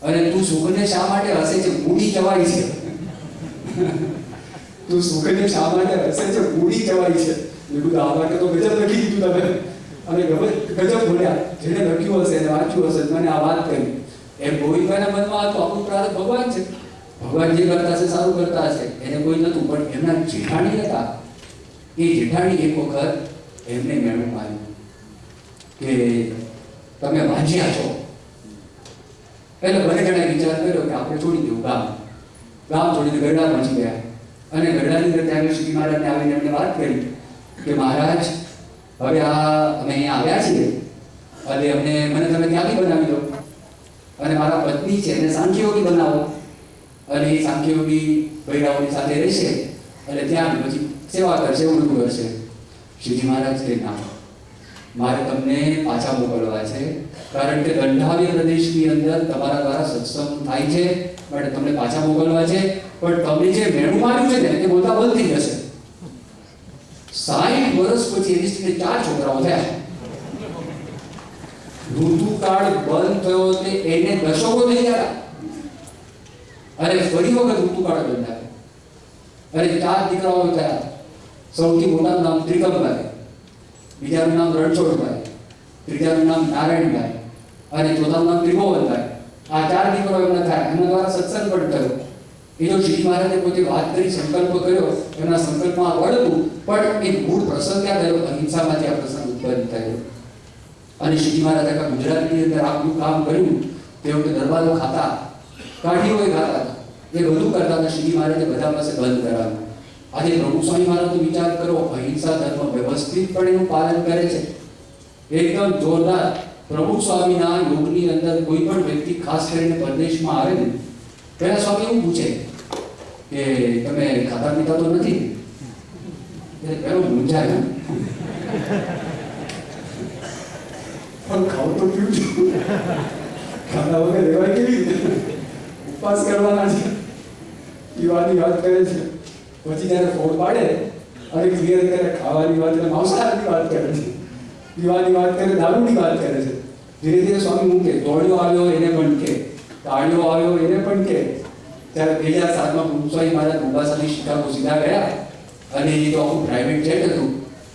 અને તું સુખને શા માટે હસે છે? મૂડી જવાય છે. તું સુખને શા માટે હસે છે? મૂડી જવાય છે. મેં આ માટે તો ગજબ લખી દીધું તમે, અને ગજબ બોલ્યા. જેને લખ્યું હશે, વાંચ્યું હશે, મને આ વાત કરી. એમ ગોવિંદભાઈના મનમાં તો આપણું પ્રારબ્ધ ભગવાન છે. ભગવાન જે કરતા હશે સારું કરતા હશે, એને કોઈ નતું. પણ એમના જેઠાણી હતા, એ જેઠાણી એક વખત એમને મેળું માર્યું કે તમે વાંચ્યા છો. એટલે બંને જણાએ વિચાર કર્યો કે આપણે છોડી દેવું ગામ છોડીને ગરડા પહોંચી ગયા. અને ગરડાની અંદર ત્યાં શ્રી મહારાજને આવીને એમને વાત કરી કે મહારાજ, હવે અમે અહીંયા આવ્યા છીએ અને મને તમે ત્યાંથી બનાવી દો, અને મારા પત્ની છે એને સાંખ્યયોગી બનાવો, અને એ સાંખ્યયોગી બૈરાઓની સાથે રહેશે અને ત્યાં પછી સેવા કરશે, એવું બધું કરશે. શ્રીજી મહારાજ કે ના, મારે તમને પાછા મોકલવા છે, કારણ કે ગંધાવ્ય પ્રદેશની અંદર તમારા દ્વારા સત્સંગ થાય છે, માટે તમને પાછા મોકલવા છે. પણ તમે જે મેળું માર્યું છે ને, તે બોલતા બંધ થઈ જશે. 60 વર્ષ પછી એની સ્ત્રીને 4 છોકરાઓ થયા. ઋતુકાળ બંધ થયો તે એને દશકો થઈ ગયા, અને ફરી વખત ઋતુકાળ બંધાયો, અને 4 દીકરાઓ થયા. સૌથી મોટાનું નામ ત્રિકમભાઈ, બીજાનું નામ રણછોડભાઈ, ત્રીજાનું નામ નારાયણભાઈ, અને ચોથાનું નામ ત્રિભુવનભાઈ. આ 4 દીકરાઓ એમના થયા. એમના દ્વારા સત્સંગ પણ થયો. એ જો શ્રી મહારાજે પોતે વાત કરી, સંકલ્પ કર્યો, એમના સંકલ્પમાં વળતું, પણ એ મૂળ પ્રસંગ ક્યાં થયો? અહિંસામાંથી આ પ્રસંગ ઉત્પન્ન થયો. અને શ્રીજી મહારાજ આખા ગુજરાતની અંદર આટલું કામ કર્યું. તે વખતે દરબારો ખાતા, કાઢીઓ ખાતા હતા, એ બધું કરતા હતા. શ્રીજી મહારાજે બધા પાસે બંધ કરાવ્યું. આજે પ્રભુ સ્વામી મહારાજનો વિચાર કરો, અહિંસા ધર્મ વ્યવસ્થિતપણે એનું પાલન કરે છે, એકદમ જોરદાર. પ્રભુ સ્વામીના યોગની અંદર કોઈ પણ વ્યક્તિ ખાસ કરીને પરદેશમાં આવે ને, પહેલા સ્વામી એવું પૂછે કે તમે ખાતા પીતા તો નથી? એટલે પેલો મૂંઝાય, પણ ખાવું તો પીવું છું, ખાતા વગર રહેવાય કેવી રીતે? ઉપવાસ કરવાના છે, પીવાની વાત કરે છે. પછી જ્યારે ફોડ પાડે અને ક્લિયર કરે, ખાવાની વાત કરે, માંસાહારની વાત કરે છે, પીવાની વાત કરે, દારૂની વાત કરે છે. ધીરે ધીરે સ્વામી મૂકે, દોડ્યો આવ્યો એને પણ કે, તાળ્યો આવ્યો એને પણ કે. ત્યારે 2007માં પ્રભુ સ્વામી મહારાજ મોમ્બાસાથી શિકાગો સીધા ગયા, અને એ તો આખું પ્રાઇવેટ જેટ હતું,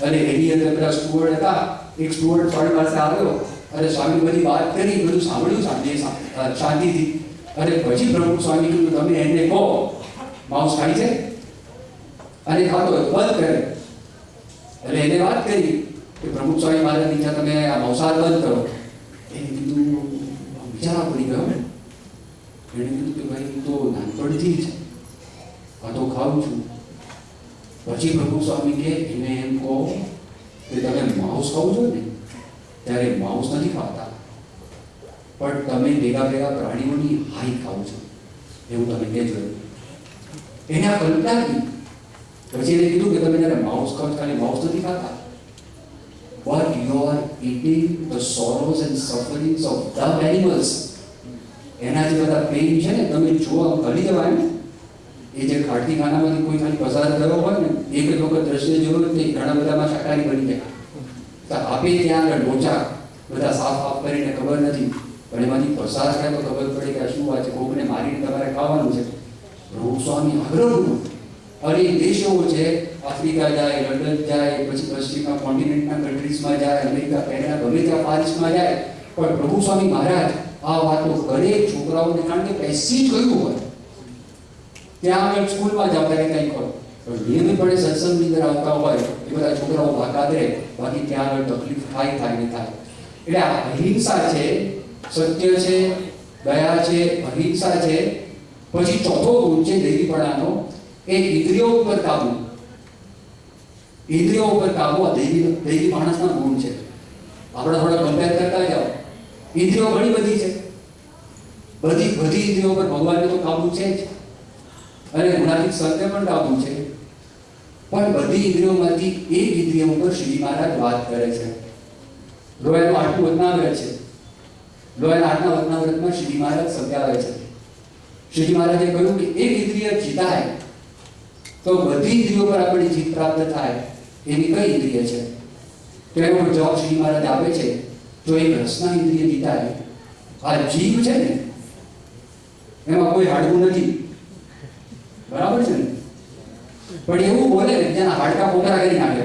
અને એની અંદર બધા સ્ટુઅર્ડ હતા. એક સ્ટુઅર્ડ સ્વામી પાસે આવ્યો અને સ્વામી બધી વાત કરી, બધું સાંભળ્યું શાંતિથી. અને પછી પ્રભુ સ્વામી કીધું, તમે એને કહો માંસ ખાય છે, અને ખાતો હોય બંધ કરે. એટલે એને વાત કરી કે પ્રભુ સ્વામી મહારાજ નીચે તમે આ માંસાહાર બંધ કરો. એને કીધું, વિચારવા પડી ગયો. એને કીધું કે ભાઈ તો નાનપણથી જ આ તો ખાઉં છું. પછી પ્રભુ સ્વામી કે એને એમ કહો કે તમે માંસ ખાવ છો ને, ત્યારે માંસ નથી ખાતા, પણ તમે ભેગા ભેગા પ્રાણીઓની હાઈ ખાવ છો, એવું તમે કહેજો. એને આ કલ્પના કરી. પછી એને કીધું કે તમે જ્યારે માંસ ખાવ છો, ખાલી માંસ નથી ખાતા, but you are eating the sorrows and sufferings of dumb animals. એના જે બધા પેઇન છે ને, તમે જો કરી દેવાય ને, એ જે ખાટકી ખાનામાંથી કોઈ ખાલી પસાર થયો હોય ને, એક જ વખત દ્રશ્ય જોયું ને, ઘણા બધામાં શાકાહારી બની જાય. તો આપે ત્યાં આગળ લોચા બધા સાફ કરીને ખબર નથી, પણ એમાંથી પસાર થાય તો ખબર પડે કે આ શું વાત છે, કોકને મારીને તમારે ખાવાનું છે. પ્રભુ સ્વામી આગ્રહ. અને દેશ એવો છે, આફ્રિકા જાય, લંડન જાય, પછી પશ્ચિમના કોન્ટિનેન્ટના કન્ટ્રીઝમાં જાય, અમેરિકા, કેનેડા, ગમે ત્યાં પારિસમાં જાય, પણ પ્રભુ સ્વામી મહારાજ આ વાતો કરે છોકરાઓને, કારણ કે પેસી જ ગયું હોય. ત્યાં આગળ સ્કૂલમાં જ આવતા કંઈક હોય, પણ નિયમિતપણે સત્સંગની અંદર આવતા હોય એ બધા છોકરાઓ બાકાત રહે. બાકી ત્યાં આગળ તકલીફ થાય ને થાય. એટલે આ અહિંસા છે, સત્ય છે, દયા છે, અહિંસા છે. પછી ચોથો ગુણ છે દૈવીપણાનો, એ ઇન્દ્રિયો ઉપર કાબુ. ઇન્દ્રિયો ઉપર કાબુ આ દૈવી માણસના ગુણ છે. આપણે થોડા કમ્પેર કરતા જાઓ, ઇન્દ્રિયો ઘણી બધી છે, બધી ઇન્દ્રિયો પર ભગવાનને તો કાબુ છે જ, અને ગુણાતીત સત્ય પણ કાબુ છે. પણ બધી ઇન્દ્રિયોમાંથી એક ઇન્દ્રિય ઉપર શ્રી મહારાજ વાત કરે છે. લોયાનું 8મું વચનાવ્રત છે. લોયાના 8મા વચનાવ્રતમાં શ્રી મહારાજ સમજાવે છે. શ્રીજી મહારાજે કહ્યું કે એક ઇન્દ્રિય જીતાય તો બધી ઇન્દ્રિયો પર આપણી જીત પ્રાપ્ત થાય. એની કઈ ઇન્દ્રિય છે? તો એનો જવાબ શ્રી મહારાજ આપે છે, જો એક રસના ઇન્દ્રિય જીતાય, આ જીવ છે ને, એમાં કોઈ હાડકું નથી, બરાબર છે ને? પણ એવું બોલે ને જેના હાડકા પોતાના કરી નાખે,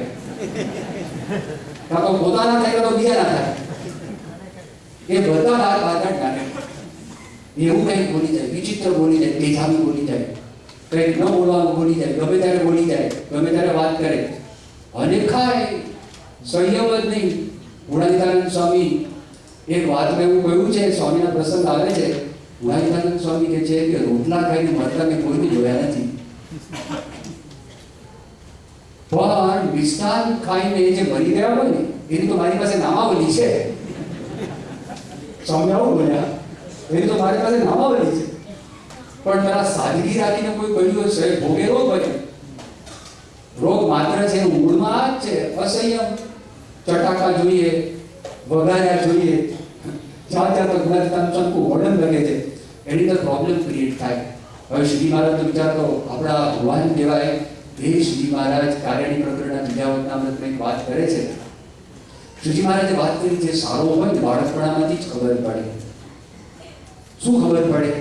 કાં તો પોતાના થાય કાં તો બીજા ના થાય, એ બધા હાથ બાદ નાખે. એવું કંઈક બોલી જાય, વિચિત્ર બોલી જાય, બેજામી બોલી જાય, કંઈક ન બોલવાનું બોલી જાય, ગમે ત્યારે બોલી જાય, ગમે ત્યારે વાત કરે અને ખાય. સંયમ જ નહીં. ગુણાતીતાનંદ સ્વામી એક વાતમાં એવું કહ્યું છે, સ્વામીના પ્રસંગ આવે છે, ગુણાતીતાનંદ સ્વામી કહે છે કે રોટલા ખાઈને મરતા મેં કોઈને જોયા નથી, પણ મિષ્ટાન ખાઈને જે મરી ગયા હોય ને એની તો મારી પાસે નામાવલી છે. સ્વામી આવું બોલ્યા, એની તો મારી પાસે નામાવલી છે. પણ તારા સાદગી રાખીને કોઈ કહ્યું હશે ભોગે રોગ હોય, રોગ માત્ર છે મૂળમાં જ છે અસંયમ. ચટાકા જોઈએ, વઘાર્યા જોઈએ, જાત જાતના ગુણાતીતાનંદ સ્વામી વર્ણન કરે છે, એની અંદર પ્રોબ્લેમ ક્રિએટ થાય. હવે શ્રી મહારાજનો વિચાર કરો, આપણા ભગવાન કહેવાય એ શ્રી મહારાજ કાર્યની પ્રકરણના બીજા વચનામૃતમાં એક વાત કરે છે. શ્રીજી મહારાજે વાત કરી જે સારો હોય ને બાળકપણામાંથી જ ખબર પડે. શું ખબર પડે?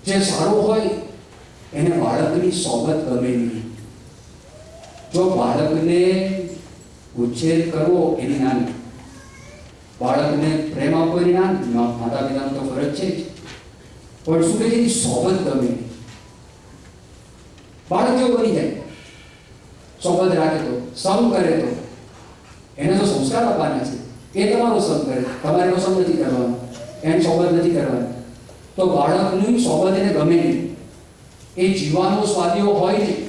જે સારો હોય એને બાળકની સોબત ગમે નહીં. જો બાળકને ઉછેર કરવો એની નાની, બાળકને પ્રેમ આપવો એની નાની, માતા પિતાનો તો ફરજ છે જ, પણ શું કહે છે એની સોબત ગમે નહીં. બાળક કેવું બની જાય? સોબત રાખે તો, સંગ કરે તો, એને તો સંસ્કાર આપવાના છે. એ તમારો સંગ કરે, તમારે એનો સંગ નથી કરવાનો, એની સોબત નથી કરવાની, તો બાળકની સોબત એને ગમે નહીં. એ જીવાનો સ્વાદીઓ હોય નહીં.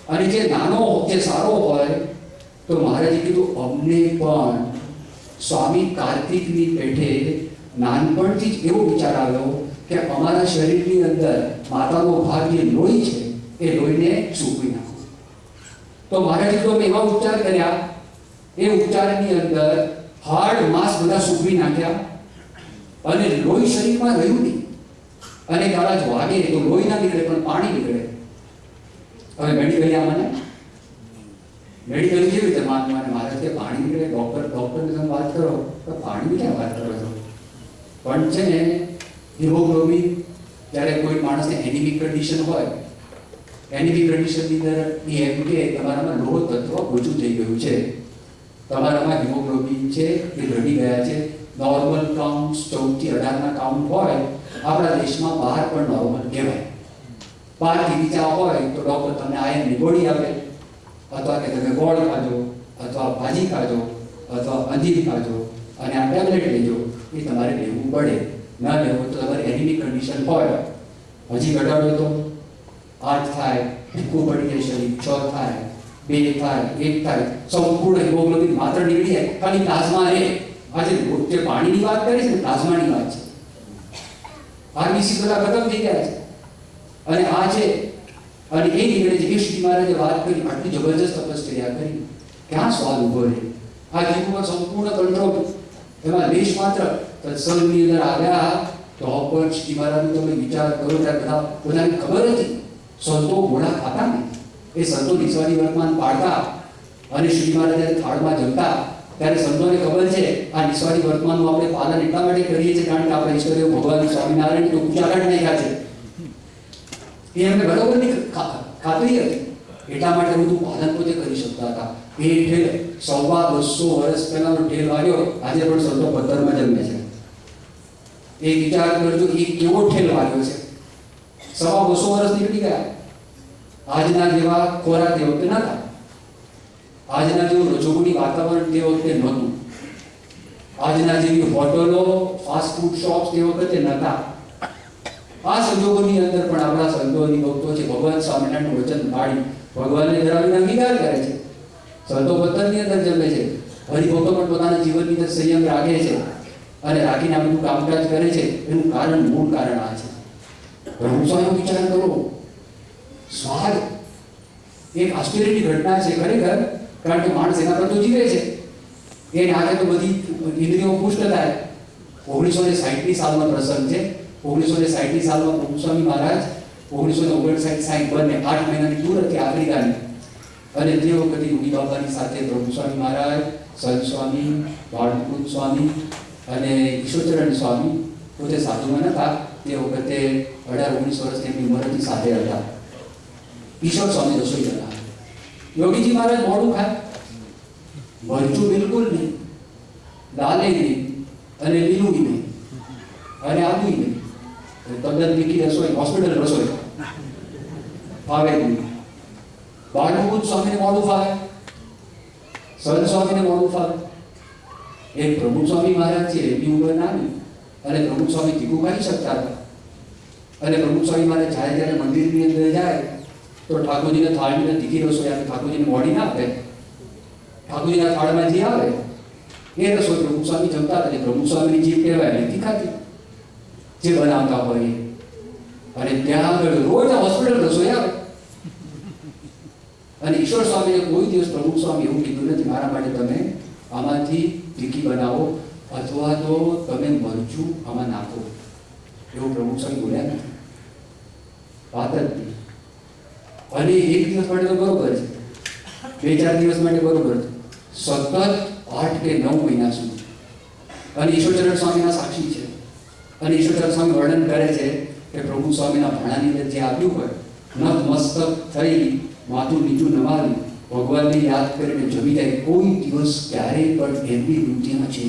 અને જે નાનો જે સારો હોય તો મહારાજે કીધું અમને પણ સ્વામી કાર્તિકની પેઠે નાનપણથી જ એવો વિચાર આવ્યો કે અમારા શરીરની અંદર માતાનો ભાગ જે લોહી છે એ લોહીને સૂકવી નાખો. તો મહારાજે તો અમે એવા ઉપચાર કર્યા, એ ઉપચારની અંદર હાડ માંસ બધા સૂકવી નાખ્યા અને લોહી શરીરમાં રહ્યું નહીં. અને કદાચ વાગે તો લોહી ના નીકળે પણ પાણી નીકળે. હવે મેડિકલ મને મેડિકલ કેવી રીતે માનવાનું? મારે કે પાણી નીકળે, ડોક્ટરને તમે વાત કરો તો પાણીની ક્યાં વાત કરો છો? પણ છે ને હિમોગ્લોબિન, જ્યારે કોઈ માણસને એનિમિક કન્ડિશન હોય, એનિમિક કન્ડિશનની અંદર એ એમ કે તમારામાં લોહ તત્વ ઓછું થઈ ગયું છે, તમારામાં હિમોગ્લોબિન છે એ ઘટી ગયા છે. નોર્મલ કાઉન્ટ 14 થી 18 કાઉન્ટ હોય, આપણા દેશમાં બહાર પણ નોર્મલ કહેવાય. 12 થી નીચા હોય તો ડોક્ટર તમને આયર્નની ગોળી આપે, અથવા કે તમે ગોળ ખાજો, અથવા ભાજી ખાજો, અથવા અંજીર ખાજો અને આ ટેબ્લેટ લેજો. એ તમારે લેવું પડે. ન લેવું તો તમારી એનિમિક કન્ડિશન હોય, હજી ઘટાડો તો 8 થાય, ભીખું પડી જાય શરીર, 6 થાય, 2 થાય, 1 થાય, સંપૂર્ણ હિમોગ્લોબિન માત્ર નીકળી જાય, ખાલી પ્લાઝમા રહે. આજે જે પાણીની વાત કરી છે ને, પ્લાઝમાની વાત છે. આરબીસી બધા ખતમ થઈ ગયા છે અને આ છે અને એ નીકળે છે. એ શ્રી મહારાજે વાત કરી, આટલી જબરજસ્ત તપશ્ચર્યા કરી, ક્યાં સ્વાદ ઉભો રહે? આ જીવમાં સંપૂર્ણ કંટ્રોલ, એમાં લેશ માત્ર સત્સંગની અંદર આવ્યા તો પણ શ્રી મહારાજનો તમે વિચાર કરો ત્યારે બધાને ખબર હતી સંતો ઘોડા ખાતા ને, એ સંતો નિસ્વાદી વર્તમાન પાડતા અને શ્રી મહારાજ થાળમાં જમતા ત્યારે સંતોને ખબર છે આ નિસ્વાદી વર્તમાનનું આપણે પાલન એટલા માટે કરીએ છીએ કારણ કે આપણે ઈશ્વરીય ભગવાન સ્વામિનારાયણ તો ઉચ્ચારણ નહીં ખાશે, એ એમને બરોબરની ખાતરી હતી. એટલા માટે બધું પાલન પોતે કરી શકતા હતા. એ ઠેલ 125 વર્ષ પહેલાનો ઠેલ વાગ્યો, આજે પણ સંતો 15માં જન્મે છે. એ વિચાર કરજો એ કેવો ઠેલ વાગ્યો છે. 125 વર્ષ નીકળી ગયા. આજના જેવા ખોરાક તે વખતે નહોતા, આજના જેવું રજોગુણી વાતાવરણ તે વખતે નહોતું, આજના જેવી હોટલો ફાસ્ટ ફૂડ શોપ્સ તે વખતે નહોતા. આ સંજોગોની અંદર પણ આપણા સંતોની ભક્તો છે ભગવાન સ્વામિનારાયણનું વચન પાડી ભગવાનને ધરાવીને અંગીકાર કરે છે. સંતો 15ની અંદર જન્મે છે. હરિભક્તો પણ પોતાના જીવનની અંદર સંયમ રાખે છે અને રાખીને આ બધું કામકાજ કરે છે. એનું કારણ, મૂળ કારણ આ છે. રઘુસ્વામીનો વિચાર કરો, સ્વાદ એક આશ્ચર્યની ઘટના છે ખરેખર, કારણ કે માણસ એના પર તો જીવે છે, એને આગળ તો બધી ઇન્દ્રિયો પુષ્ટ થાય. 1960ની સાલનો પ્રસંગ છે. 1960ની સાલમાં પ્રભુસ્વામી મહારાજ 1959-60 બંને 8 મહિનાની ટૂર હતી આફ્રિકાની, અને તે વખતે યોગી બાબાની સાથે પ્રભુસ્વામી મહારાજ, સંત સ્વામી, બાળમુકુંદ સ્વામી અને ઈશ્વરચરણ સ્વામી પોતે સાધુમાં નતા તે વખતે 18-19 વર્ષની એમની ઉંમરથી સાથે હતા. ઈશ્વર સ્વામી રસોઈ હતા. યોગીજી મહારાજ મોડું ખાય, મરચું બિલકુલ નહીં, લાલે નહીં અને લીલું નહીં અને આદુ નહીં. તદ્દન તીખી રસોઈ, હોસ્પિટલ રસોઈ ફાવે નહીં. બાળમુકુદ સ્વામીને મોડું ફાવે, સંત સ્વામીને મોડું ફાવે. એક પ્રમુખ સ્વામી મહારાજ છે, એમની ઉંમર નાની અને પ્રમુખ સ્વામી તીખું ખાઈ શકતા હતા. અને પ્રમુખ સ્વામી મહારાજ જાય ત્યારે મંદિરની અંદર જાય તો ઠાકોરજીને થાળીને તીખી રસોઈ આપે, ઠાકોરજીને મોડી ના આપે. ઠાકોરજીના થાળમાં જે આવે એ રસોઈ પ્રમુખ સ્વામી જમતા હતા. એટલે પ્રમુખ સ્વામીની જીભ કહેવાય એ તીખાતી જે બનાવતા હોય એ. અને ત્યાં આગળ રોજ હોસ્પિટલ રસોઈ આવે. અને ઈશ્વર સ્વામીને કોઈ દિવસ પ્રમુખ સ્વામી એવું કીધું નથી મારા માટે તમે આમાંથી તીખી બનાવો અથવા તો તમે મરચું આમાં નાખો. એવું પ્રમુખ સ્વામી બોલ્યા નથી, વાત જ નહીં. અને એક દિવસ માટે તો બરોબર છે, 2-4 દિવસ માટે બરોબર છે, સતત 8 કે 9 મહિના સુધી. અને ઈશ્વરચરણ સ્વામીના સાક્ષી છે. અને ઈશ્વરચરણ સ્વામી વર્ણન કરે છે કે પ્રભુ સ્વામીના ભાણાની અંદર જે આપ્યું હોય, નતમસ્તક થઈ માથું નીચું નમાવી ભગવાનને યાદ કરીને જમી જાય, કોઈ દિવસ ક્યારેય પણ એમની વૃત્તિમાં છે.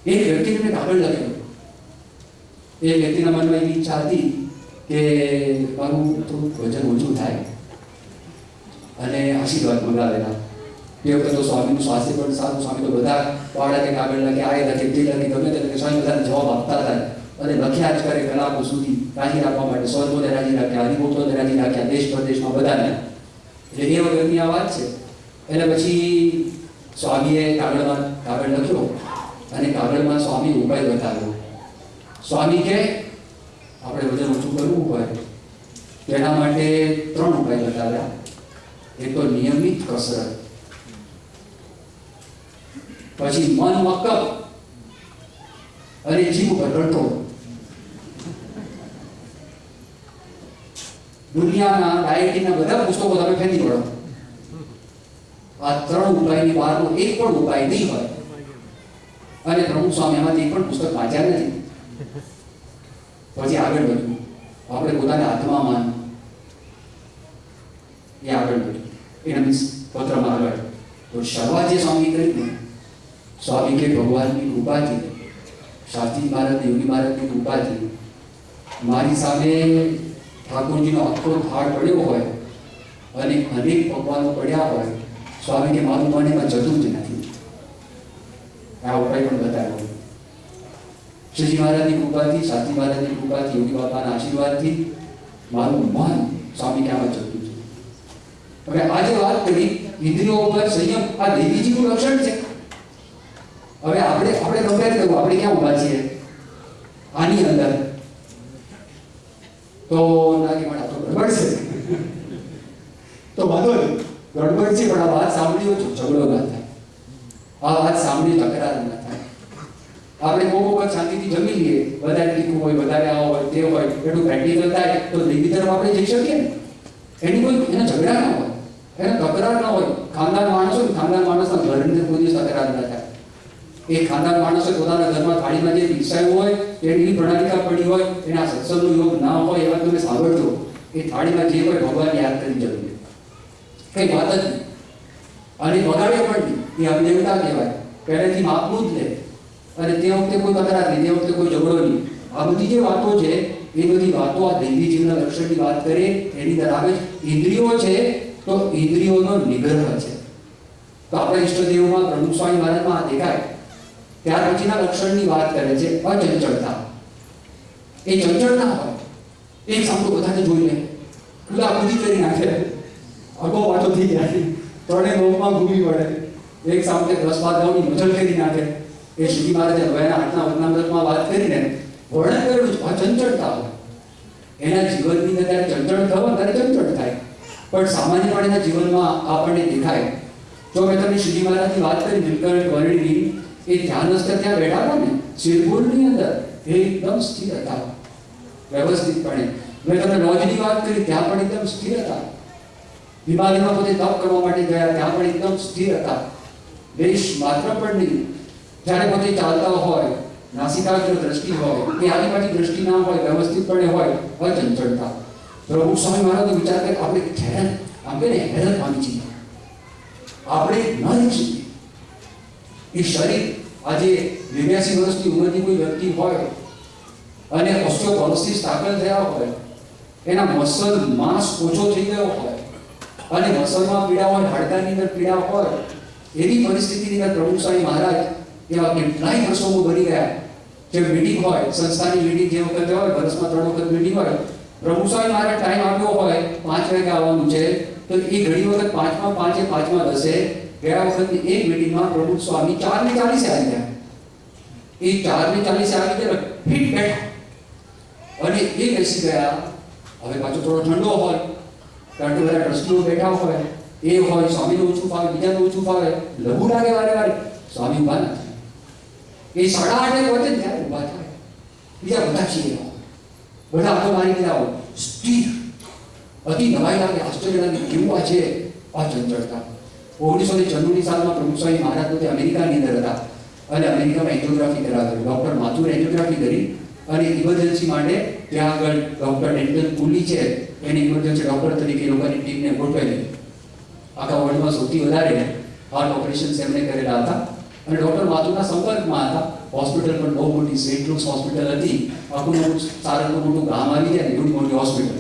એક વ્યક્તિને મેં કાગળ લખ્યો. એ વ્યક્તિના મનમાં એવી ઈચ્છા હતી કે મારું થોડું વજન ઓછું થાય અને આશીર્વાદ મંગાવેલા. એ વખતે તો સ્વામીનું સ્વાસ્થ્ય પણ સારું. સ્વામી તો બધા બાળકે કાગળ લખે, આ લખે, તે લખે, ગમે તે લખે, સ્વામી બધાને જવાબ આપતા હતા. અને લખ્યા જ કરે કલાકો સુધી રાજી રાખવા માટે. સ્વર્ગોને રાજી રાખ્યા, હરિભક્તોને રાજી રાખ્યા, દેશ પ્રદેશમાં બધાને. એટલે એ વખતની આ વાત છે. એટલે પછી સ્વામીએ કાગળ લખ્યો અને કાગળમાં સ્વામી ઉપાય બતાવ્યો. સ્વામી કે આપણે વજન ઓછું કરવું હોય તેના માટે 3 ઉપાય બતાવ્યા. એક તો નિયમિત કસરત, પછી મન મક્કમ અને જીભ ઉપર કંટ્રોલ. દુનિયાના ડાયટિંગના બધા પુસ્તકો તમે ફેંકી પડો, આ 3 ઉપાયની બહારનો એક પણ ઉપાય નહીં હોય. અને પ્રમુખ સ્વામી એમાંથી એક પણ પુસ્તક વાંચ્યા નથી. પછી આગળ વધ્યું, આપણે પોતાને હાથમાં માન, એ આગળ વધ્યું. એના મીન્સ પત્રમાં આગળ તો શરૂઆત જે સ્વામી કરીને, સ્વામી કે ભગવાનની કૃપાથી, શાસ્ત્રી મહારાજ, યોગી મહારાજની કૃપાથી મારી સામે ઠાકોરજીનો આખો થાળ પડ્યો હોય અને અનેક પકવાનો પડ્યા હોય, સ્વામી કે મારું મન એમાં જતું જ નથી. આ ઉપાય પણ બતાવ્યો. શ્રીજી મહારાજની કૃપાથી, શાસ્ત્રી મહારાજની કૃપાથી, યોગી બાપાના આશીર્વાદથી મારું મન સ્વામી કે આમાં જતું છે. હવે આજે વાત કરી ઇન્દ્રિયો ઉપર સંયમ, આ દેવીજીનું લક્ષણ છે. હવે આપણે કમ્પેર કરવું, આપણે ક્યાં ઊભા છીએ આની અંદર, તો નાની પણ આ તો ગડબડ છે. તો વાંધો નહીં, ગડબડ છે, પણ આ વાત સાંભળી તો ઝઘડો ના થાય, આ વાત સાંભળી તકરાર ના થાય. આપણે કોઈ વખત શાંતિથી જમી લઈએ, વધારે તીખું હોય, વધારે આ હોય, તે હોય, એટલું પ્રેક્ટિકલ થાય તો દેવી તરફ આપણે જઈ શકીએ ને. એના ઝઘડા ના હોય, એને તકરાર ના હોય. ખાનદાન માણસ હોય, ખાનદાન માણસના ઘરની અંદર કોઈ દિવસ તકરાર ના થાય. એ ખાનદાન માણસે પોતાના ઘરમાં થાળીમાં જે પીરસાયું હોય, એની પ્રણાલિકા પડી હોય, એના સત્સંગનો યોગ ના હોય, એવા તમે સાંભળજો. એ થાળીમાં જે હોય ભગવાન યાદ કરી જવું, કઈ વાત જ નહીં. અને બગાડે પણ નહીં, એ અવદેવતા કહેવાય. પહેલેથી માપનું જ લે. અને તે વખતે કોઈ તકરાર નહીં, તે વખતે કોઈ ઝઘડો નહીં. આ બધી જે વાતો છે એ બધી વાતો આ દૈવી જીવના લક્ષણની વાત કરે એની અંદર આવે. ઇન્દ્રિયો છે તો ઇન્દ્રિયોનો નિગ્રહ છે. તો આપણા ઈષ્ટદેવમાં પ્રમુખ સ્વામી મહારાજમાં આ દેખાય. ત્યાર પછીના લક્ષણની વાત કરે છે અચંચળતા. એ ચંચળ ના હોય, એક સામું બધાને જોઈ લે, કુદાકુદી કરી નાખે, અગો વાતો થઈ જાય, ત્રણેય લોકમાં ઘૂમી પડે, એક સામતે 10 ગાઉની મજલ કરી નાખે. એ શ્રીજી મહારાજે હવેના 8ના વચનામૃતમાં વાત કરીને વર્ણન કરેલું અચંચળતા હોય. એના જીવનની અંદર ત્યારે ચંચળ થવા ત્યારે ચંચળ થાય, પણ સામાન્યપણે એના જીવનમાં આપણને દેખાય. જો મેં તમને શ્રીજી મહારાજની વાત કરી નીલકંઠ વર્ણિની, એ ધ્યાનસ્થ ત્યાં બેઠા હતા ને શિરપુરની અંદર, એકદમ સ્થિર હતા વ્યવસ્થિતપણે. મેં તમને લોજની વાત કરી, ત્યાં પણ એકદમ સ્થિર હતા. હિમાલયમાં પોતે તપ કરવા માટે ગયા, ત્યાં પણ એકદમ સ્થિર હતા. દેશ માત્ર પણ નહીં, જ્યારે પોતે ચાલતા હોય, નાસિકાગ્ર દ્રષ્ટિ હોય, કે આદિવાસી દ્રષ્ટિ ના હોય, વ્યવસ્થિતપણે હોય, અચંચળતા. પ્રભુ સ્વામી મહારાજનો વિચાર કરે આપણે હેરાન, આમ કે હેરાન પામી છીએ, આપણે ન રહી શકીએ. એ શરીર આજે 82 વર્ષની ઉંમરની કોઈ વ્યક્તિ હોય અને ઓસ્ટિયોપોરોસિસ દાખલ થયા હોય, એના મસલ માંસ ઓછો થઈ ગયો હોય અને મસલમાં પીડા હોય, હાડકાની અંદર પીડા હોય, એવી પરિસ્થિતિની અંદર પ્રભુ સ્વામી મહારાજ એવા કેટલાય વર્ષોમાં બની ગયા. જે મીટિંગ હોય, સંસ્થાની મીટિંગ જે વખતે હોય, વર્ષમાં 3 વખત મીટિંગ હોય, પ્રભુ સ્વામી મહારાજ ટાઈમ આપ્યો હોય 5 વાગે આવવાનું છે, તો એ ઘણી વખત 5 માં 5 5 માં 10 ગયા વખતની એક મીટિંગમાં પ્રભુ સ્વામી 4:40 આવી ગયા. એ 4:40 આવી ગયા, ફિટ બેઠા અને એ બેસી ગયા. હવે પાછો થોડો ઠંડો હોય, કારણ કે બધા ટ્રસ્ટીઓ બેઠા હોય, એ હોય, સ્વામીને ઓછું ફાવે, બીજાને ઓછું ફાવે, લઘુ લાગે વારે વારે, સ્વામી ઊભા ના થાય. એ 8:30 પહોંચે ને ત્યારે ઊભા થાય. બીજા બધા છીએ, બધા આટો મારી ગયા હોય, સ્થિર. અતિ નવાઈ લાગે, આશ્ચર્ય લાગે, કેવું આ છે આ ચંચળતા. 1996 સાલમાં પ્રભુ સ્વામી મહારાજ પોતે અમેરિકાની અંદર હતા અને અમેરિકામાં એન્જિયોગ્રાફી કરાવી. ડોક્ટર માથુર એન્જિયોગ્રાફી કરી અને ઇમરજન્સી માટે ત્યાં આગળ ડોક્ટર ડેન્ટલ કુલી છે, એની ઇમરજન્સી ડોક્ટર તરીકે લોકોની ટીમને ગોઠવેલી. આખા વર્લ્ડમાં સૌથી વધારે હાર્ટ ઓપરેશન્સ એમણે કરેલા હતા અને ડોક્ટર માથુરના સંપર્કમાં હતા. હોસ્પિટલ પણ બહુ મોટી સેન્ટ લુક્સ હોસ્પિટલ હતી, આખું સારંગનું મોટું ગામ આવી જાય ને એવી મોટી હોસ્પિટલ,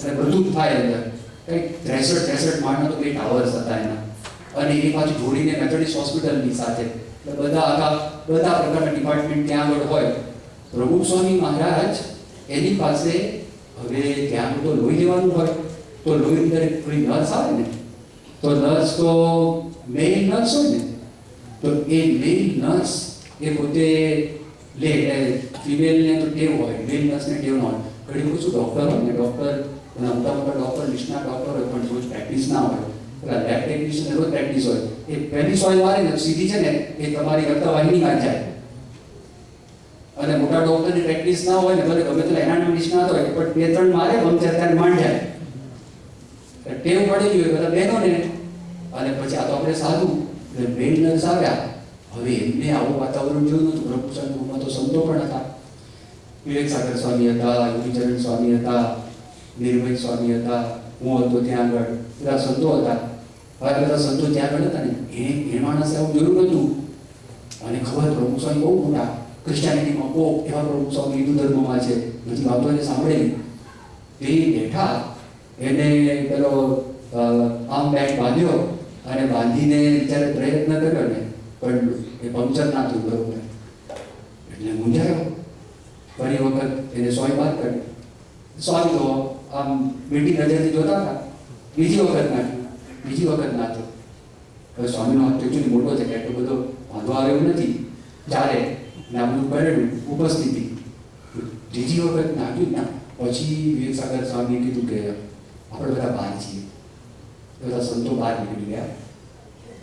અને બધું જ થાય અંદર. કંઈક 63 માળના તો 2 ટાવર્સ હતા એના, અને એ પાછું જોડીને મેથોડિસ્ટ હોસ્પિટલની સાથે, એટલે બધા પ્રકારના ડિપાર્ટમેન્ટ ત્યાં આગળ હોય. પ્રભુ સ્વામી મહારાજ એની પાસે હવે ત્યાં તો લોહી લેવાનું હોય, તો લોહી અંદર કોઈ નર્સ આવે ને, તો નર્સ તો મેલ નર્સ હોય ને, તો એ મેલ નર્સ એ પોતે લે, ફિમેલને તો ટેવ હોય, મેલ નર્સને ટેવ ન હોય. ઘણી બધું ડૉક્ટર હોય ને, ડૉક્ટર મોટા ડૉક્ટર, નિષ્ણાત ડૉક્ટર હોય, પણ રોજ પ્રેક્ટિસ ના હોય. પેલા લેબ ટેકનિશિયન રોજ પ્રેક્ટિસ હોય, એ પહેલી સોય મારે ને સીધી છે ને એ તમારી રક્તવાહિનીમાં જાય. અને મોટા ડૉક્ટરની પ્રેક્ટિસ ના હોય ને, ભલે ગમે તેટલા એનાટોમી નિષ્ણાત હોય, પણ 2-3 મારે ત્યારે માંડ જાય. ટેવ પડેલી હોય બધા બહેનોને. અને પછી આ તો આપણે સાધું એટલે મેલ નર્સ આવ્યા. હવે એમને આવું વાતાવરણ જોયું નતું. પ્રભુ સ્વામીમાં તો સંતો પણ હતા, વિવેક સાગર સ્વામી હતા, યોગીચરણ સ્વામી હતા, નિર્ભય સ્વામી હતા, હું હતો ત્યાં આગળ, બધા સંતો હતા. હવે બધા સંતો ત્યાં આગળ હતા ને, એ માણસે આવું જોયું નતું. અને ખબર પ્રભુ સ્વામી બહુ મોટા ક્રિશ્ચિયાનિટીમાં પોપ, એવા પ્રભુ સ્વામી હિન્દુ ધર્મમાં છે, બધી વાતો એને સાંભળેલી. તે બેઠા, એને પેલો આમ બેગ બાંધ્યો અને બાંધીને જ્યારે પ્રયત્ન કર્યો ને, પણ એ પંક્ચર ના થયું બરોબર, એટલે મૂંઝાયો. ફરી વખત એને સોય બહાર કરી. સ્વામી તો આમ મીઠી નજરથી જોતા હતા. બીજી વખત ના થયું. હવે સ્વામીનો હાથ એકચુઅલી મોટો છે, કે એટલો બધો વાંધો આવ્યો નથી, ચાલે ને આ બધું કરેલું ઉપસ્થિતિ. ત્રીજી વખત નાખ્યું ના પછી વિવેક સાગર સ્વામીએ કીધું કે આપણે બધા બહાર છીએ. બધા સંતો બહાર નીકળી ગયા.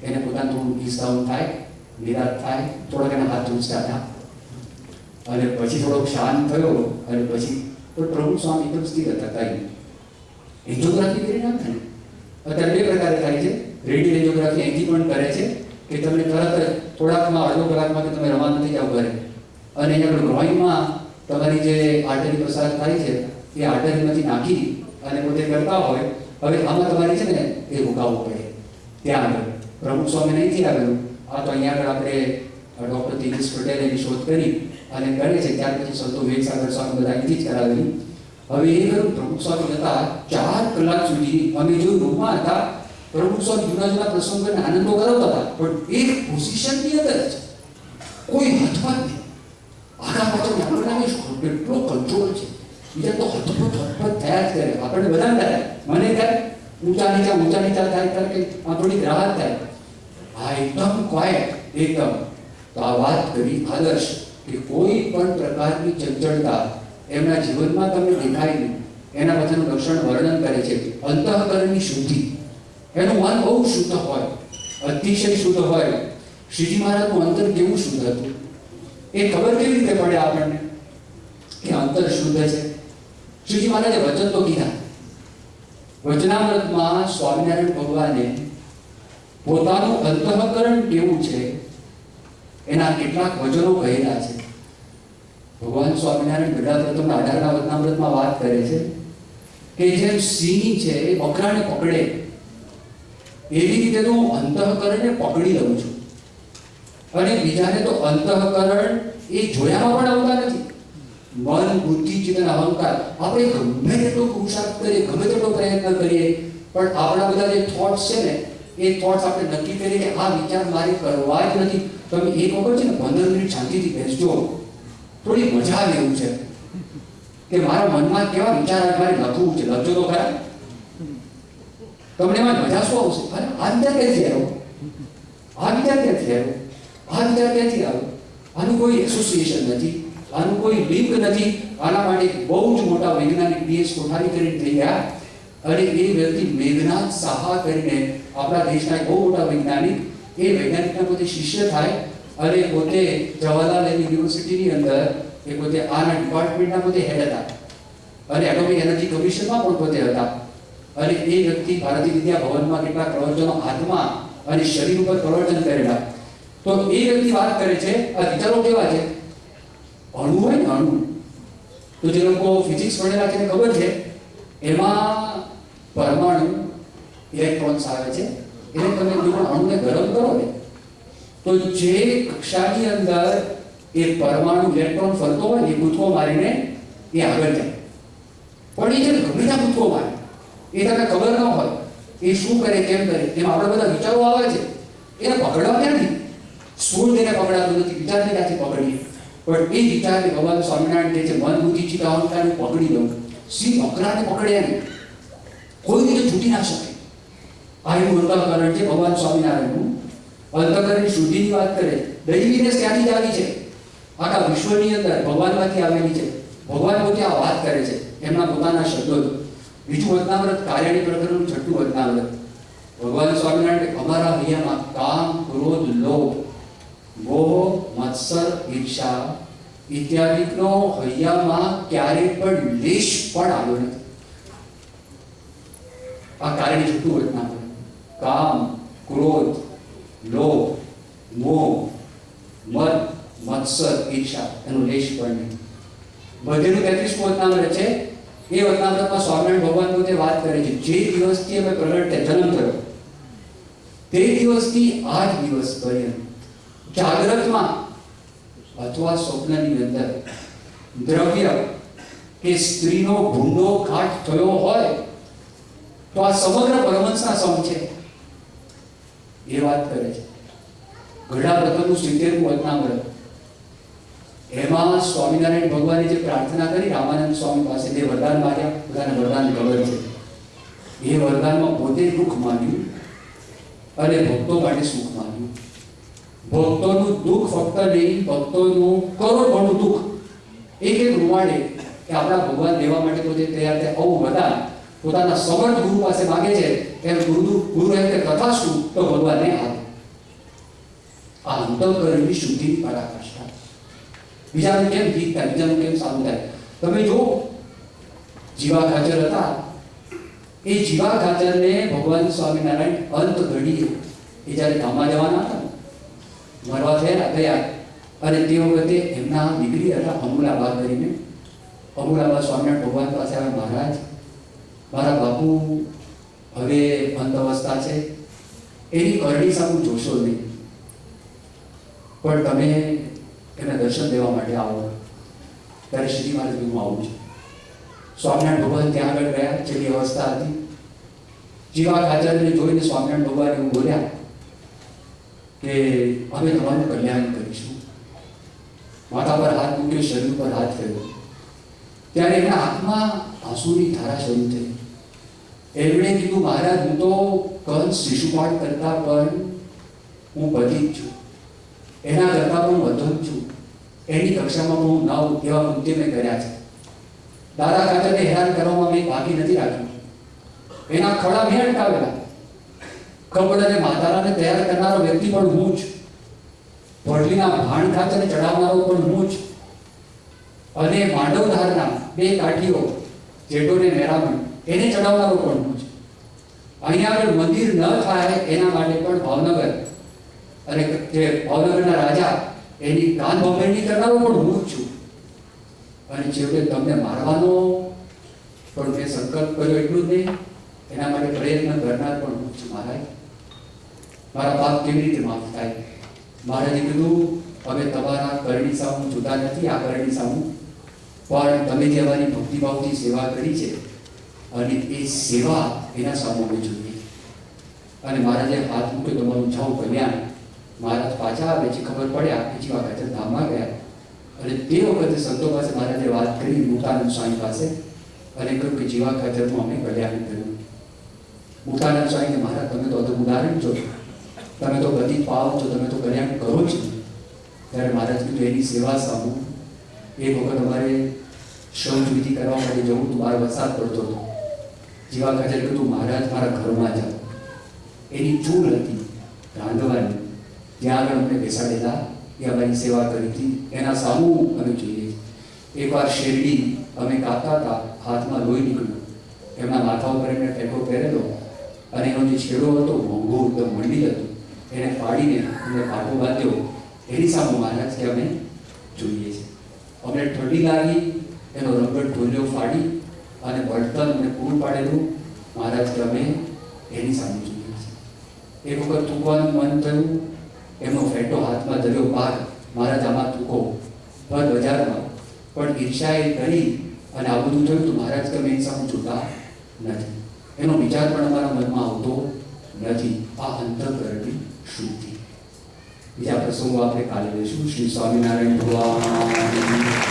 એને પોતાનું થોડું ઈસ ડાઉન થાય, નિરાશ થાય, થોડાક એના હાથ ઊંચતા હતા અને પછી થોડોક શાંત થયો. અને પછી પણ પ્રભુ સ્વામી એકદમ સ્થિર હતા. કાંઈ એન્જિયોગ્રાફી કરી ના થાય. અત્યારે 2 પ્રકારે થાય છે. રેડિયલ એન્જિયોગ્રાફી અહીંથી પણ કરે છે કે તમને તરત જ થોડાકમાં અડધો કલાકમાં કે તમે રવાના થઈ જાવ ઘરે. અને અહીંયા ગ્રોઈનમાં તમારી જે આર્ટરી પસાર થાય છે એ આર્ટરીમાંથી નાખી અને પોતે કરતા હોય. હવે આમાં તમારી છે ને એ રોકાવવું પડે ત્યાં આગળ. પ્રભુ સ્વામી અહીંથી આવેલું, આ તો અહીંયા આગળ આપણે ડૉક્ટર તેજસ પટેલ એની શોધ કરી અને કરે છે. ત્યાર પછી સંતો વિવેક સાગર સ્વામી બધા અહીંથી જ કરાવેલી. હવે એ કરું પ્રભુ સ્વામી હતા 4 કલાક સુધી અમે જો રૂમમાં હતા. પ્રભુ સ્વામી જુદા પ્રસંગોને આનંદો કરાવતા હતા, પણ એક પોઝિશનની અંદર જ કોઈ હાથમાં નહીં. આગા પાછળ આપણને કેટલો કંટ્રોલ છે. બીજા તો હથપટ થયા જ કરે. આપણને બધા થાય, મને થાય, ઊંચા નીચા થાય ત્યારે કંઈક થોડીક રાહત થાય. આ એકદમ ક્વાયટ એકદમ. તો આ વાત કરી આદર્શ કે કોઈ પણ પ્રકારની ચંચળતા એમના જીવનમાં તમને દેખાય નહીં. એના પછીનું લક્ષણ વર્ણન કરે છે અંતઃકરણની શુદ્ધિ. એનું મન બહુ શુદ્ધ હોય, અતિશય શુદ્ધ હોય. શ્રીજી મહારાજનું અંતર કેવું શુદ્ધ હતું એ ખબર કેવી રીતે પડે આપણને કે અંતર શુદ્ધ છે? શ્રીજી મહારાજે વચન તો કીધા. વચનામૃતમાં સ્વામિનારાયણ ભગવાને પોતાનું અંતઃકરણ કેવું છે એના કેટલાક વચનો કહેલા છે. ભગવાન સ્વામિનારાયણ ગઢડા પ્રથમના 18ના વચનામૃતમાં વાત કરે છે કે જેમ સિંહ છે એ બકરાને પકડે એવી રીતે તો હું અંતઃકરણને પકડી લઉં છું. અને બીજાને તો અંતઃકરણ એ જોયામાં પણ આવતા નથી. મન, બુદ્ધિ, ચિત્ત અને અહંકાર આપણે ગમે તેટલો પુરુષાર્થ કરીએ, ગમે તેટલો પ્રયત્ન કરીએ, પણ આપણા બધા જે થોટ્સ છે ને એ થોટ્સ આપણે નક્કી કરીએ કે આ વિચાર મારે કરવા જ નથી. તમે એક વખત છે ને 15 મિનિટ શાંતિથી બેસજો, થોડી મજા આવે એવું છે કે મારા મનમાં કેવા વિચાર આવે, મારે લખવું છે. લખજો તો ખરા. તમને એમાં મજા શું આવશે? અરે આ વિચાર ક્યાંથી આવ્યો, આ વિચાર ક્યાંથી આવ્યો, આ વિચાર ક્યાંથી આવ્યો? આનું કોઈ એસોસિએશન નથી, આનું કોઈ લિંક નથી. આના માટે બહુ જ મોટા વૈજ્ઞાનિક DS કોઠારી કરીને થઈ ગયા. અને એ વ્યક્તિ મેઘનાથ સાહા કરીને આપણા દેશના એક બહુ મોટા વૈજ્ઞાનિક, એ વૈજ્ઞાનિકના પોતે શિષ્ય થાય અને પોતે જવાહરલાલ યુનિવર્સિટીની અંદર એ પોતે આના ડિપાર્ટમેન્ટના પોતે હેડ હતા અને એટોમિક એનર્જી કમિશનમાં પણ પોતે હતા. અને એ વ્યક્તિ ભારતીય વિદ્યા ભવનમાં કેટલાક પ્રવચનો આત્મા અને શરીર ઉપર પ્રવચન કરેલા. તો એ વ્યક્તિ વાત કરે છે, આ વિચારો કેવા છે? અણુ હોય ને અણુ, તો જે લોકો ફિઝિક્સ ભણેલા છે એને ખબર છે, એમાં પરમાણુ ઇલેક્ટ્રોન્સ આવે છે. એટલે તમે જો પણ અણુને ગરમ કરો ને તો જે કક્ષાની અંદર એ પરમાણુ ઇલેક્ટ્રોન ફરતો હોય એ કૂદકો મારીને એ આગળ જાય. પણ એ જે ગમે ત્યાં કૂદકો મારે એ તમને ખબર ન હોય એ શું કરે, કેમ કરે, એમાં આપણા બધા વિચારો આવે છે. એને પકડવા ક્યાંથી? સ્થૂળ તેને પકડાતું નથી, વિચારને ક્યાંથી પકડીએ? પણ એ વિચારને ભગવાન સ્વામિનારાયણ કહે છે મન, બુદ્ધિ, ચિત્ત, અહંકારને પકડી લઉં. સિંહ બકરાને પકડે એમ કોઈ રીતે છૂટી ના શકે. આ એવું અંતઃકરણ છે ભગવાન સ્વામિનારાયણનું. અંતઃકરણની શુદ્ધિની વાત કરે. દૈવીનેસ ક્યાંથી જ આવી છે? આખા વિશ્વની અંદર ભગવાનમાંથી આવેલી છે. ભગવાન પોતે આ વાત કરે છે એમના પોતાના શબ્દો. બીજું વચનામૃત કાર્યાણી પ્રકરણનું 6મું વચનામૃત. ભગવાન સ્વામિનારાયણ અમારા હૈયામાં કામ, ક્રોધ, લોભ, મોહ, મત્સર, ઈર્ષા ઇત્યાદિનો હૈયામાં ક્યારેય પણ લેશ પણ આવ્યો નથી. આ કાર્યાણી 6મું વચનામૃત. કામ, ક્રોધ, લોભ, મોહ, મદ, મત્સર, ઈર્ષા એનો લેશ પણ નહીં. બધેનું 33મું વચનામૃત છે. એ વચનામૃતમાં સ્વામિનારાયણ ભગવાન પોતે વાત કરે છે જે દિવસથી અમે પ્રગટ જન્મ થયો તે દિવસથી આજ દિવસ પર્યંત જાગ્રતમાં અથવા સ્વપ્નની અંદર દ્રવ્ય કે સ્ત્રીનો ભૂંડો ઘાટ થયો હોય તો આ સમગ્ર પરમહંસના સમ છે એ વાત કરે છે. ગઢડા પ્રથમનું 70મું વચનામૃત. એમાં સ્વામિનારાયણ ભગવાને જે પ્રાર્થના કરી રામાનંદ સ્વામી પાસે, જે વરદાન માગ્યા, બધાને વરદાન ખબર છે. એ વરદાનમાં પોતે દુઃખ માન્યું અને ભક્તો માટે સુખ માન્યું. ભક્તોનું દુઃખ ફક્ત નહીં, ભક્તોનું કરોડોનું દુઃખ એક રૂવાડે કે આપણા ભગવાન દેવા માટે પોતે તૈયાર થાય. આવું વરદાન પોતાના સમર્થ ગુરુ પાસે માગે છે. એમ ગુરુ એમ કે તથાસ્તુ તો ભગવાનને આપે. આ અંતઃકરણની શુદ્ધિની પરાકાષ્ઠા. બીજાનું કેમ ઠીક થાય, બીજાનું કેમ સારું થાય? તમે જો જીવા ખાચર હતા, એ જીવા ખાચરને ભગવાન સ્વામિનારાયણ અંત ઘડીએ એ જ્યારે ધામમાં જવાના હતા, મરવા થયા અને તે વખતે એમના દીકરી હતા અમુલાબા કરીને. અમુલાબા સ્વામિનારાયણ ભગવાન પાસે આવે, મહારાજ મારા બાપુ હવે અંત અવસ્થા છે, એની કરણી સામું જોશો નહીં, પણ તમે એના દર્શન દેવા માટે આવો. ત્યારે શ્રી મહારાજ હું આવું છું. સ્વામિનારાયણ ભગવાન ત્યાં આગળ ગયા, જેની અવસ્થા હતી. જીવા ખાચરને જોઈને સ્વામિનારાયણ ભગવાન એવું બોલ્યા કે અમે તમારું કલ્યાણ કરીશું. માથા પર હાથ મૂક્યો, શરીર પર હાથ ફેર્યો. ત્યારે એમના હાથમાં આંસુની ધારા શરૂ થઈ. એમણે કીધું, મહારાજ હું તો કંસ શિશુપાળ કરતા પણ હું બધી જ છું, એના કરતા પણ વધુ જ છું, એની કક્ષામાં હું નવ એવા કૃત્ય મેં કર્યા છે. દાદા ખાચરને હેરાન કરવામાં મેં બાકી નથી રાખ્યું. એના ખડા મેં અટકાવેલા. કપડ અને માતારાને તૈયાર કરનારો વ્યક્તિ પણ હું જ. વડલીના ભાણ ખાચરને ચડાવનારો પણ હું જ. અને માંડવધારના 2 કાઠીઓ જેઠો ને મેરામણ એને ચડાવનારો પણ હું જ. અહીંયા આગળ મંદિર ન થાય એના માટે પણ ભાવનગર અને જે ભાવનગરના રાજા એની કાન ભંભેરણી કરનારો પણ હું જ છું. અને છેવટે તમને મારવાનો પણ મેં સંકલ્પ કર્યો એટલું જ નહીં, એના માટે પ્રયત્ન કરનાર પણ હું છું મહારાજ. મારા પાપ કેવી રીતે માફ થાય? મહારાજે કીધું, અમે તમારા કરણી સામું જુદા નથી, આ કરણી સામું, પણ તમે જે અમારી ભક્તિભાવથી સેવા કરી છે અને એ સેવા એના સામું અમે જોઈએ. અને મહારાજે હાથ મૂક્યો, તમારું જાઉં કલ્યાણ. મહારાજ પાછા આવે છે, ખબર પડ્યા કે જીવા ખાતર ધામમાં ગયા. અને તે વખતે સંતો પાસે મહારાજે વાત કરી, મુક્તાનંદ સ્વામી પાસે, અને કહ્યું કે જીવા ખાતરનું અમે કલ્યાણ કર્યું. મુક્તાનંદ સ્વામીને, મહારાજ તમે તો અદભુત ઉદાહરણ છો, તમે તો ગતિ પાવો છો, તમે તો કલ્યાણ કરો છો. ત્યારે મહારાજ કીધું, એની સેવા સામું એક વખત અમારે શૌચ વિધિ કરવા માટે જવું હતું, બહાર વરસાદ પડતો હતો. જીવા ખાતર કીધું, મહારાજ મારા ઘરમાં જાઓ. એની ચૂલ હતી રાંધવાની, ત્યાં આગળ અમને બેસાડેલા, એ અમારી સેવા કરી હતી, એના સામું અમે જોઈએ. એકવાર શેરડી અમે કાપતા હતા, હાથમાં લોહી નીકળ્યું, એમના માથા ઉપર એમને ટેકો પહેરેલો, અને એનો જે છેડો હતો મોંઘો એકદમ મંડી હતું, એને ફાડીને એમને કાંટો બાંધ્યો. એની સામે મહારાજ કે અમે જોઈએ છે. અમને ઠંડી લાગી, એનો રંગટ ઢોલ્યો ફાડી અને બળતણ અમને પૂરું પાડેલું, મહારાજ કે અમે એની સામે જોઈએ છે. એક વખત થૂકવાનું મન થયું, એમનો ફેટો હાથમાં ધર્યો બહાર, મહારાજ આમાં થૂકો ભર બજારમાં, પણ ઈર્ષાએ કરી અને આ બધું થયું તો મહારાજ કે અમે એની સામે જોતા નથી. એનો વિચાર પણ અમારા મનમાં આવતો નથી. આ અંતઃકરણની શુદ્ધિ. બીજા પ્રસંગો આપણે કાલે લઈશું. શ્રી સ્વામિનારાયણ ભગવાન.